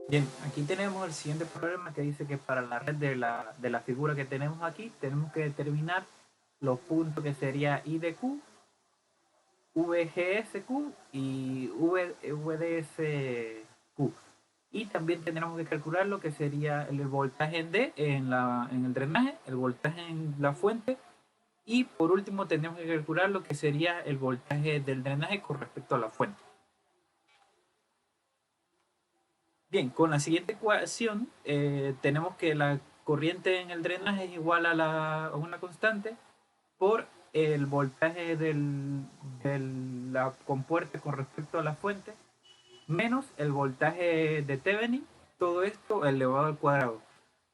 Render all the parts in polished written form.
Bien, aquí tenemos el siguiente problema que dice que para la red de la figura que tenemos aquí, tenemos que determinar los puntos que sería I de Q, VGSQ y VDSQ. Y también tendremos que calcular lo que sería el voltaje en D en el drenaje, el voltaje en la fuente y por último tendremos que calcular lo que sería el voltaje del drenaje con respecto a la fuente. Bien, con la siguiente ecuación tenemos que la corriente en el drenaje es igual a una constante por el voltaje de la compuerta con respecto a la fuente menos el voltaje de Thevenin, todo esto elevado al cuadrado.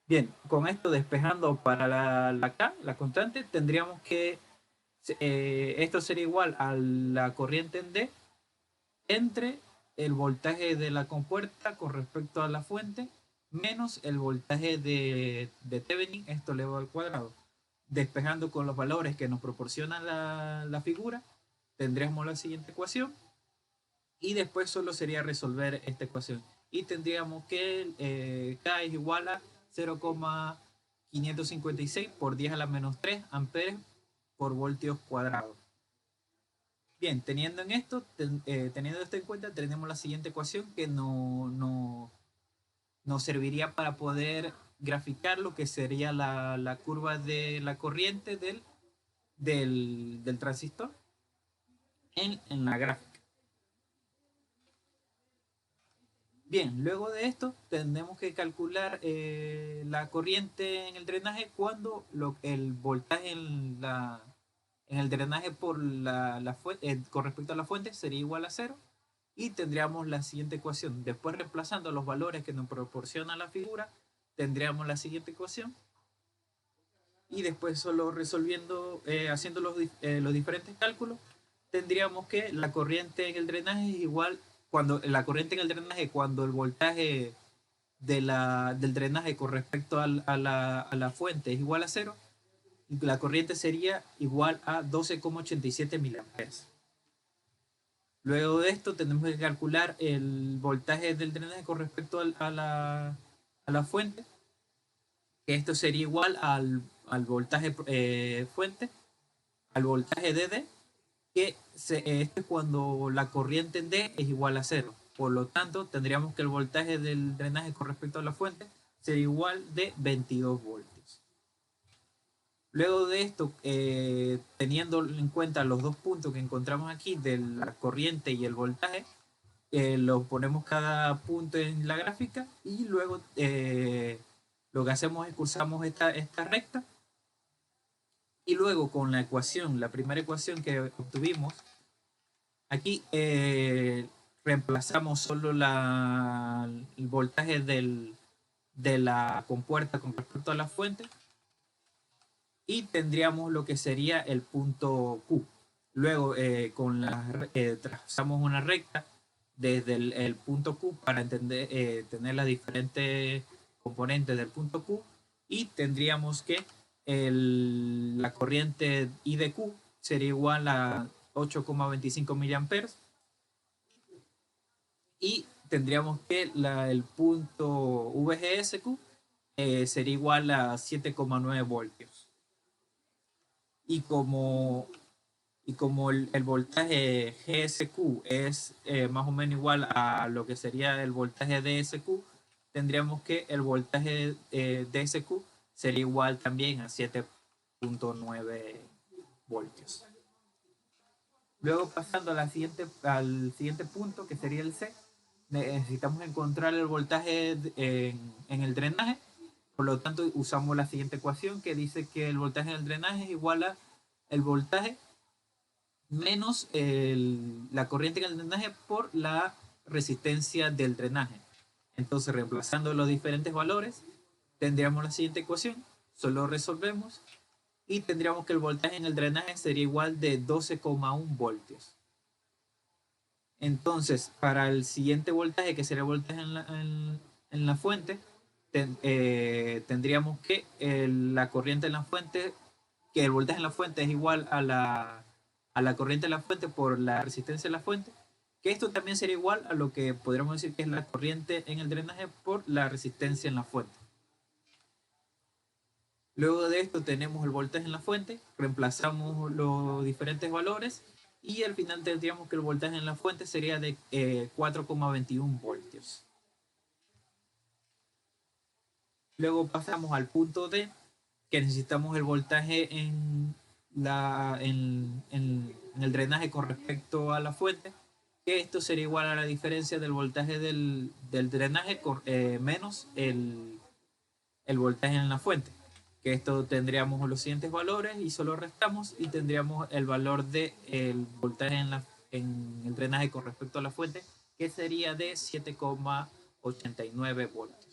Bien, con esto despejando para la K, la constante, tendríamos que esto sería igual a la corriente en D entre el voltaje de la compuerta con respecto a la fuente menos el voltaje de Thevenin, esto elevado al cuadrado. Despejando con los valores que nos proporciona la figura, tendríamos la siguiente ecuación y después solo sería resolver esta ecuación. Y tendríamos que K es igual a 0,556 por 10 a la menos 3 amperes por voltios cuadrados. Bien, teniendo esto en cuenta, tenemos la siguiente ecuación que nos serviría para poder graficar lo que sería la curva de la corriente del transistor en la gráfica. Bien, luego de esto tenemos que calcular la corriente en el drenaje cuando el voltaje en el drenaje por con respecto a la fuente sería igual a cero y tendríamos la siguiente ecuación. Después reemplazando los valores que nos proporciona la figura, tendríamos la siguiente ecuación y después solo resolviendo, haciendo los diferentes cálculos, tendríamos que la corriente en el drenaje es igual, cuando la corriente en el drenaje, cuando el voltaje del drenaje con respecto a la fuente es igual a cero, la corriente sería igual a 12,87 miliamperes. Luego de esto tenemos que calcular el voltaje del drenaje con respecto a la fuente, que esto sería igual al voltaje fuente, al voltaje de D, que esto es cuando la corriente en D es igual a cero. Por lo tanto, tendríamos que el voltaje del drenaje con respecto a la fuente sería igual de 22 voltios. Luego de esto, teniendo en cuenta los dos puntos que encontramos aquí de la corriente y el voltaje, lo ponemos cada punto en la gráfica y luego lo que hacemos es cursamos esta recta y luego con la ecuación, la primera ecuación que obtuvimos, aquí reemplazamos solo el voltaje de la compuerta con respecto a la fuente y tendríamos lo que sería el punto Q. Luego trazamos una recta desde el punto Q para tener las diferentes componentes del punto Q y tendríamos que la corriente I de Q sería igual a 8,25 miliamperes y tendríamos que el punto VGSQ sería igual a 7,9 voltios. Y como el voltaje GSQ es más o menos igual a lo que sería el voltaje DSQ, tendríamos que el voltaje DSQ sería igual también a 7,9 voltios. Luego pasando al siguiente punto, que sería el C, necesitamos encontrar el voltaje en el drenaje. Por lo tanto, usamos la siguiente ecuación que dice que el voltaje en el drenaje es igual a el voltaje menos la corriente en el drenaje por la resistencia del drenaje. Entonces, reemplazando los diferentes valores, tendríamos la siguiente ecuación. Solo resolvemos y tendríamos que el voltaje en el drenaje sería igual de 12,1 voltios. Entonces, para el siguiente voltaje, que sería el voltaje en la fuente, tendríamos que la corriente en la fuente, que el voltaje en la fuente es igual a la corriente de la fuente por la resistencia de la fuente, Que esto también sería igual a lo que podríamos decir que es la corriente en el drenaje por la resistencia en la fuente. Luego de esto tenemos el voltaje en la fuente, reemplazamos los diferentes valores y al final tendríamos que el voltaje en la fuente sería de 4,21 voltios. Luego pasamos al punto D, que necesitamos el voltaje en el drenaje con respecto a la fuente, que esto sería igual a la diferencia del voltaje del drenaje menos el voltaje en la fuente. Que esto tendríamos los siguientes valores y solo restamos y tendríamos el valor del voltaje en el drenaje con respecto a la fuente, que sería de 7,89 voltios.